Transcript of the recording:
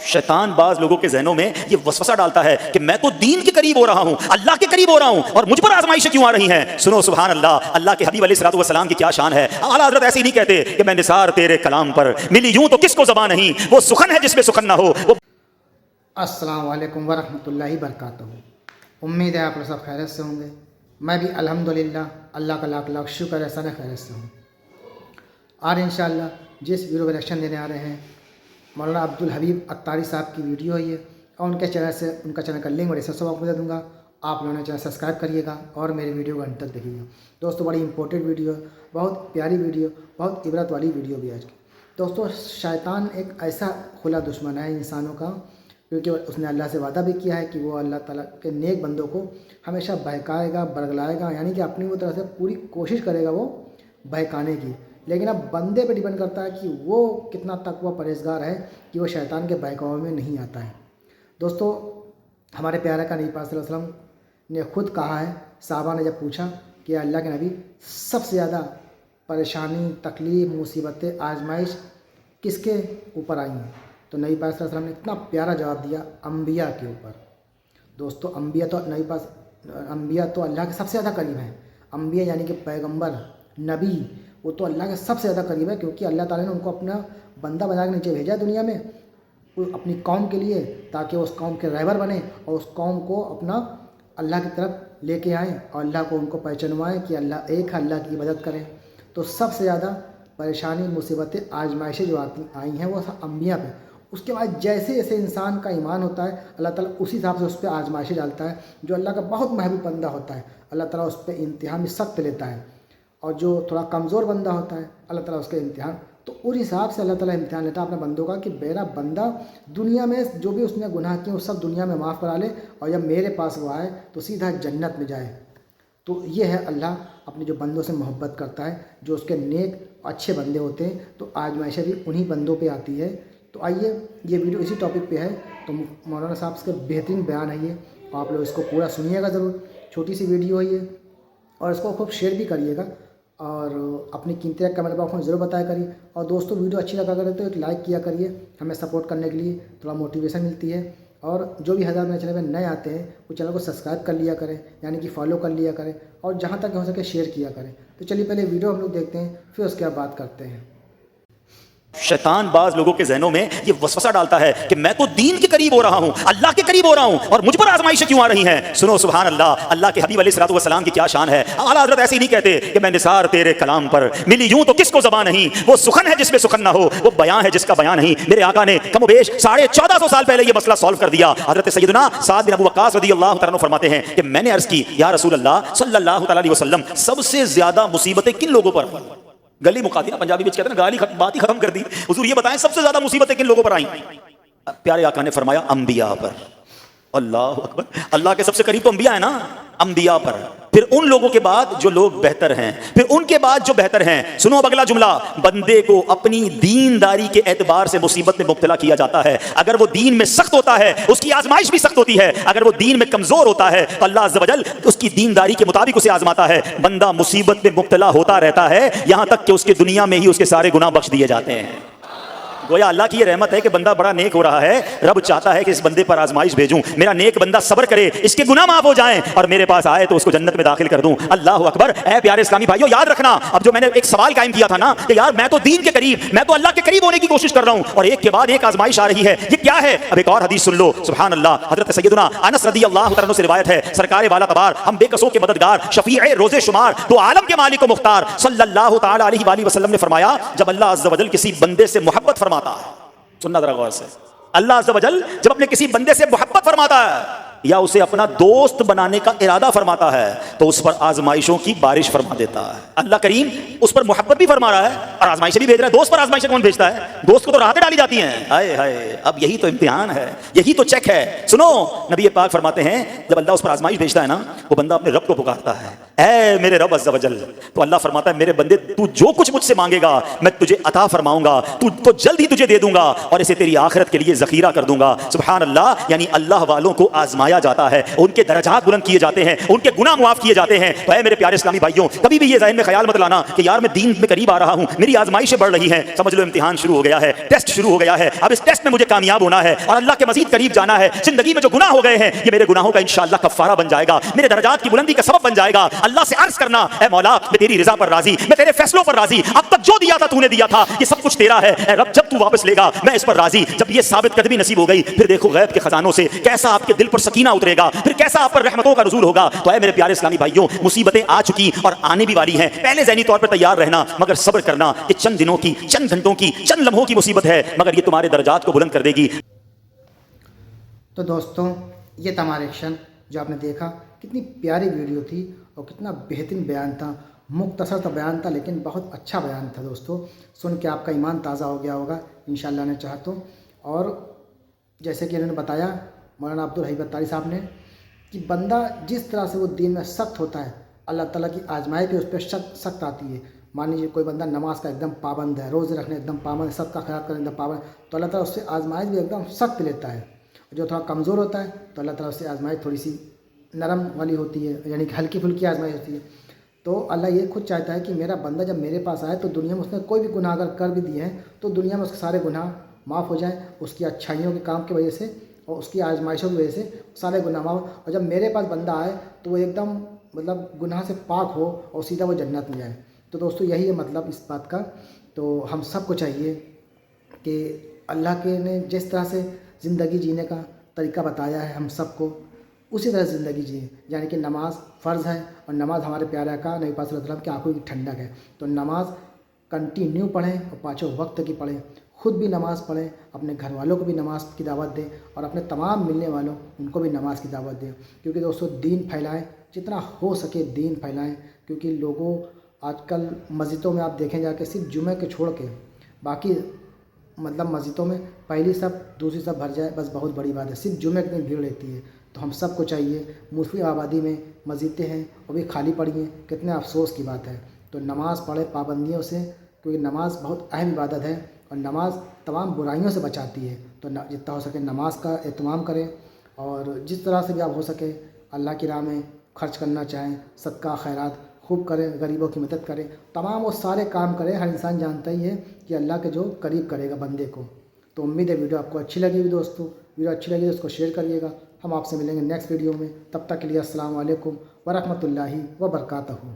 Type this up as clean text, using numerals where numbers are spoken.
शैतान बाज लोगों के जहनों में ये वसवसा डालता है कि मैं तो दीन के करीब हो रहा हूं, अल्लाह के करीब हो रहा हूं, और मुझ पर आजमाइशें क्यों आ रही हैं। सुनो सुभान अल्लाह, अल्लाह के हबीब अलैहिस्सलातु वस्सलाम की क्या शान है। आला हज़रत ऐसे ही नहीं कहते कि मैं निसार तेरे कलाम पर मिली यूं तो किसको ज़बान नहीं, वो सुखन है जिसमें सुखन ना हो। अस्सलाम वालेकुम वरहमतुल्लाहि बरकातहू। उम्मीद है आप लोग सब खैरियत से होंगे। मैं भी अल्हम्दुलिल्लाह अल्लाह का लाख लाख शुक्र है, सन खैरियत से हूँ। आज इंशाअल्लाह जिस वीडियो में रिएक्शन देने आ रहे हैं, मौलाना अब्दुल हबीब अत्तारी साहब की वीडियो है ये, और उनके चैनल से उनका चैनल का लिंक और डिस्क्रिप्शन बॉक्स में दे दूँगा। आप लोगों ने चैनल सब्सक्राइब करिएगा और मेरी वीडियो को अंत तक देखिएगा। दोस्तों बड़ी इंपॉर्टेंट वीडियो, बहुत प्यारी वीडियो, बहुत इबरत वाली वीडियो भी आज की। दोस्तों शैतान एक ऐसा खुला दुश्मन है इंसानों का, क्योंकि उसने अल्लाह से वादा भी किया है कि वो अल्लाह ताला के नेक बंदों को हमेशा बहकाएगा, बरगलाएगा, यानी कि अपनी वो तरह से पूरी कोशिश करेगा वो बहकाने की। लेकिन अब बंदे पे डिपेंड करता है कि वो कितना तकवा परहेज़गार है कि वो शैतान के बहकावे में नहीं आता है। दोस्तों हमारे प्यारे का नबी पाक सल्लल्लाहु अलैहि वसल्लम ने खुद कहा है, साहबा ने जब पूछा कि अल्लाह के नबी सबसे ज़्यादा परेशानी, तकलीफ़, मुसीबतें, आजमाइश किसके ऊपर आई हैं, तो नबी पाक सल्लल्लाहु अलैहि वसल्लम ने इतना प्यारा जवाब दिया, अम्बिया के ऊपर। दोस्तों अम्बिया तो अल्लाह के सबसे ज़्यादा करीब हैं। अम्बिया यानी कि पैगंबर, नबी, वो तो अल्लाह के सबसे ज़्यादा करीब है, क्योंकि अल्लाह ताला ने उनको अपना बंदा बना के नीचे भेजा है दुनिया में अपनी कौम के लिए, ताकि उस कौम के रहबर बने और उस कौम को अपना अल्लाह की तरफ लेके आएँ और अल्लाह को उनको पहचानवाएँ कि अल्लाह एक है, अल्लाह की इबादत करें। तो सबसे ज़्यादा परेशानी, मुसीबतें, आजमाइशें जो आई हैं वो अम्बिया पे। उसके बाद जैसे जैसे इंसान का ईमान होता है, अल्लाह ताला उसी हिसाब से उस पर आजमाइशें डालता है। जो अल्लाह का बहुत महबूब बंदा होता है, अल्लाह ताला उस पर इम्तिहान भी सख्त लेता है, और जो थोड़ा कमज़ोर बंदा होता है, अल्लाह ताला उसके इम्तिहान, तो उस हिसाब से अल्लाह ताला इम्तिहान लेता है अपने बंदों का कि मेरा बंदा दुनिया में जो भी उसने गुनाह किए वो सब दुनिया में माफ़ करा ले, और जब मेरे पास वो आए तो सीधा जन्नत में जाए। तो ये है अल्लाह अपने जो बंदों से मोहब्बत करता है, जो उसके नेक अच्छे बंदे होते हैं, तो आजमाइशें भी उन्हीं बंदों पे आती है। तो आइए ये वीडियो इसी टॉपिक पे है, तो मौलाना साहब के बेहतरीन बयान है ये, आप लोग इसको पूरा सुनिएगा ज़रूर। छोटी सी वीडियो है ये, और इसको खूब शेयर भी करिएगा और अपनी कीमती कमेंट बॉक्स में ज़रूर बताया करिए। और दोस्तों वीडियो अच्छी लगा करे तो एक लाइक किया करिए, हमें सपोर्ट करने के लिए थोड़ा मोटिवेशन मिलती है। और जो भी हज़ार मेरे चैनल में नए आते हैं वो चैनल को सब्सक्राइब कर लिया करें, यानी कि फॉलो कर लिया करें, और जहाँ तक हो सके शेयर किया करें। तो चलिए पहले वीडियो हम लोग देखते हैं, फिर उसके बाद बात करते हैं। शैतान बाज लोगों के जहनों में ये वसवसा डालता है कि मैं तो दीन के करीब हो रहा हूं, अल्लाह के करीब हो रहा हूं, और मुझ पर आजमाइशें क्यों आ रही हैं। सुनो सुभान अल्लाह, अल्लाह के हबीब अलैहिस्सलातु वस्सलाम की क्या शान है। आला हज़रत ऐसे ही नहीं कहते कि मैं निसार तेरे कलाम पर मिली यूं तो किसको ज़बान नहीं, वो सुखन है जिसमें सुखन ना हो, वो बयान है जिसका बयान नहीं। मेरे आका ने कमोबेश 1450 साल पहले ये मसला सॉल्व कर दिया। हज़रत सैयदना साद बिन अबू वक्कास रज़ियल्लाहु तआला अन्हु फरमाते हैं कि मैंने अर्ज़ की, या रसूल अल्लाह सल्लल्लाहु तआला अलैहि वसल्लम, सबसे ज्यादा मुसीबतें किन लोगों पर, गली मुका दिया, पंजाबी में कहते हैं ना, गाली बात ही खत्म कर दी। हुजूर ये बताएं सबसे ज्यादा मुसीबतें किन लोगों पर आई। प्यारे आका ने फरमाया अंबिया पर। अल्लाह अकबर, अल्लाह के सबसे करीब तो अंबिया है ना, अंबिया पर, फिर उन लोगों के बाद जो लोग बेहतर हैं, फिर उनके बाद जो बेहतर हैं। सुनो अब अगला जुमला, बंदे को अपनी दीनदारी के एतबार से मुसीबत में मुब्तला किया जाता है। अगर वो दीन में सख्त होता है उसकी आजमाइश भी सख्त होती है, अगर वो दीन में कमजोर होता है तो अल्लाह अज़्ज़ व जल उसकी दीनदारी के मुताबिक उसे आजमाता है। बंदा मुसीबत में मुब्तला होता रहता है, यहां तक कि उसके दुनिया में ही उसके सारे गुनाह बख्श दिए जाते हैं। गोया अल्लाह की ये रहमत है कि बंदा बड़ा नेक हो रहा है, रब चाहता है कि इस बंदे पर आजमाइश भेजूं, मेरा नेक बंदा सब्र करे, इसके गुनाह माफ हो जाएं और मेरे पास आए तो उसको जन्नत में दाखिल कर दूं। अल्लाह अकबर। ऐ प्यारे इस्लामी भाइयों, याद रखना, अब जो मैंने एक सवाल कायम किया था ना कि यार मैं तो दीन के करीब, मैं तो अल्लाह के करीब होने की कोशिश कर रहा हूं, और एक के बाद एक आजमाइश आ रही है, ये क्या है। अब एक और हदीस सुन लो, सुभान अल्लाह। हजरत सैयदना अनस रज़ियल्लाहु तआला अन्हु से रिवायत है, सरकार वाला तबार, हम बेकसों के मददगार, शफीए रोज़े शुमार, दो आलम के मालिक व मुख्तार सल्लल्लाहु तआला अलैहि वसल्लम ने फरमाया, जब अल्लाह अज़्ज़ व जल किसी बंदे से मोहब्बत फरमाता है, सुनना जरा गौर से, अल्लाह अज़्ज़ व जल जब अपने किसी बंदे से मोहब्बत फरमाता है या उसे अपना दोस्त बनाने का इरादा फरमाता है तो उस पर आजमाइशों की बारिश फरमा देता है। अल्लाह करीम उस पर मोहब्बत भी फरमा रहा है और आजमाइशें भी भेज रहा है। दोस्त पर आजमाइशें कौन भेजता है? दोस्त को तो राहतें डाली जाती हैं। हाय हाय, अब यही तो इम्तिहान है, यही तो चेक है। सुनो, नबी पाक फरमाते हैं जब अल्लाह उस पर आजमाइश भेजता है ना, वो बंदा अपने रब को पुकारता है, ऐ मेरे रब अज़्ज़ व जल। तो अल्लाह फरमाता है, मेरे बंदे तू जो कुछ मुझसे मांगेगा मैं तुझे अता फरमाऊंगा, तू तो जल्द ही तुझे दे दूंगा और इसे तेरी आखिरत के लिए जखीरा कर दूंगा। सुभान अल्लाह। यानी अल्लाह वालों को आजमाइश फरमाया जाता है, उनके दर्जात बुलंद किए जाते हैं, उनके गुनाह मुआफ किए जाते हैं। तो ऐ मेरे प्यारे इस्लामी भाइयों, कभी भी ये ज़हन में ख्याल मत लाना कि यार मैं दीन में करीब आ रहा हूँ, मेरी आजमाइशें बढ़ रही हैं। समझ लो इम्तिहान शुरू हो गया है, टेस्ट शुरू हो गया है। अब इस टेस्ट में मुझे कामयाब होना है और अल्लाह के मजीद करीब जाना है। जिंदगी में जो गुनाह हो गए हैं, ये मेरे गुनाहों का इंशाअल्लाह कफ़ारा बन जाएगा, मेरे दर्जात की बुलंदी का सबब बन जाएगा। अल्लाह से अर्ज करना, ऐ मौला मैं तेरी रज़ा पर राजी, मैं तेरे फैसलों पर राजी, अब तक जो दिया था तूने दिया था, ये सब कुछ तेरा है। ऐ रब जब तू वापस लेगा मैं इस पर राजी। जब ये साबित कदमी नसीब हो गई, फिर देखो गैब के खजानों से कैसा आपके दिल पर सकीना उतरेगा, फिर कैसा आप पर रहमतों का नुज़ूल होगा। तो ऐ मेरे प्यारे इस्लामी भाइयों, मुसीबतें आ चुकी और आने भी वाली हैं। पहले ज़हनी तौर पर तैयार रहना, मगर सब्र करना। ये चंद दिनों की, चंद घंटों की, चंद लम्हों की मुसीबत है, मगर ये तुम्हारे दर्जात को बुलंद कर देगी। तो दोस्तों, ये था हमारा एक्शन जो आपने देखा। कितनी प्यारी वीडियो थी और कितना बेहतरीन बयान था। मुख्तसर सा बयान था लेकिन बहुत अच्छा बयान था दोस्तों। सुन के आपका ईमान ताज़ा हो गया होगा इंशाअल्लाह ने चाहा तो। और जैसे कि इन्होंने बताया मौलाना अब्दुल हई बत्तारी साहब ने कि बंदा जिस तरह से वो दीन में सख्त होता है, अल्लाह ताला की आजमाई पे उस पर सख्त आती है। मान लीजिए कोई बंदा नमाज का एकदम पाबंद है, रोज़े रखने एकदम पाबंद है, सबका ख्याल करने एकदम पाबंद, तो अल्लाह ताला उससे आजमाइश भी एकदम सख्त लेता है। जो थोड़ा कमज़ोर होता है तो अल्लाह ताला उससे आजमाइश थोड़ी सी नरम वाली होती है, यानी कि हल्की फुल्की आजमाइश होती है। तो अल्लाह ये खुद चाहता है कि मेरा बंदा जब मेरे पास आए तो दुनिया में उसने कोई भी गुनाह अगर कर भी दिए हैं तो दुनिया में उसके सारे गुनाह माफ़ हो जाए, उसकी अच्छाइयों के काम की वजह से और उसकी आजमाइशों की वजह से सारे गुनाह माफ़। और जब मेरे पास बंदा आए तो वो एकदम मतलब गुनाह से पाक हो और सीधा वो जन्नत में जाए। तो दोस्तों यही है मतलब इस बात का। तो हम सबको चाहिए कि अल्लाह के ने जिस तरह से ज़िंदगी जीने का तरीका बताया है हम सबको उसी तरह ज़िंदगी जिए, यानी कि नमाज फ़र्ज़ है और नमाज हमारे प्यारे आका नबी पाक सल्लल्लाहु अलैहि वसल्लम की आंखों की ठंडक है। तो नमाज कंटिन्यू पढ़ें और पाँचों वक्त की पढ़ें, खुद भी नमाज़ पढ़ें, अपने घर वालों को भी नमाज की दावत दें और अपने तमाम मिलने वालों उनको भी नमाज की दावत दें। क्योंकि दोस्तों दीन फैलाएं, जितना हो सके दीन फैलाएं। क्योंकि लोगों आजकल मस्जिदों में आप देखें जाके सिर्फ जुमे के छोड़ के बाकी मतलब मस्जिदों में पहली सब दूसरी सब भर जाए बस बहुत बड़ी बात है, सिर्फ जुमे के दिन भीड़ रहती है। तो हम सबको चाहिए, मुस्लिम आबादी में मस्जिदें हैं वो भी खाली पड़ी हैं, कितने अफसोस की बात है। तो नमाज़ पढ़े पाबंदियों से, क्योंकि नमाज बहुत अहम इबादत है और नमाज तमाम बुराइयों से बचाती है। तो जितना हो सके नमाज का एहतमाम करें और जिस तरह से भी आप हो सके अल्लाह की राह में खर्च करना चाहें, सदका खैरात खूब करें, गरीबों की मदद करें, तमाम वो सारे काम करें। हर इंसान जानता ही है कि अल्लाह के जो करीब करेगा बंदे को। तो उम्मीद है वीडियो आपको अच्छी लगेगी दोस्तों। वीडियो अच्छी लगी तो उसको शेयर करिएगा। हम आपसे मिलेंगे नेक्स्ट वीडियो में, तब तक के लिए अस्सलाम वालेकुम व रहमतुल्लाहि व बरकातहू।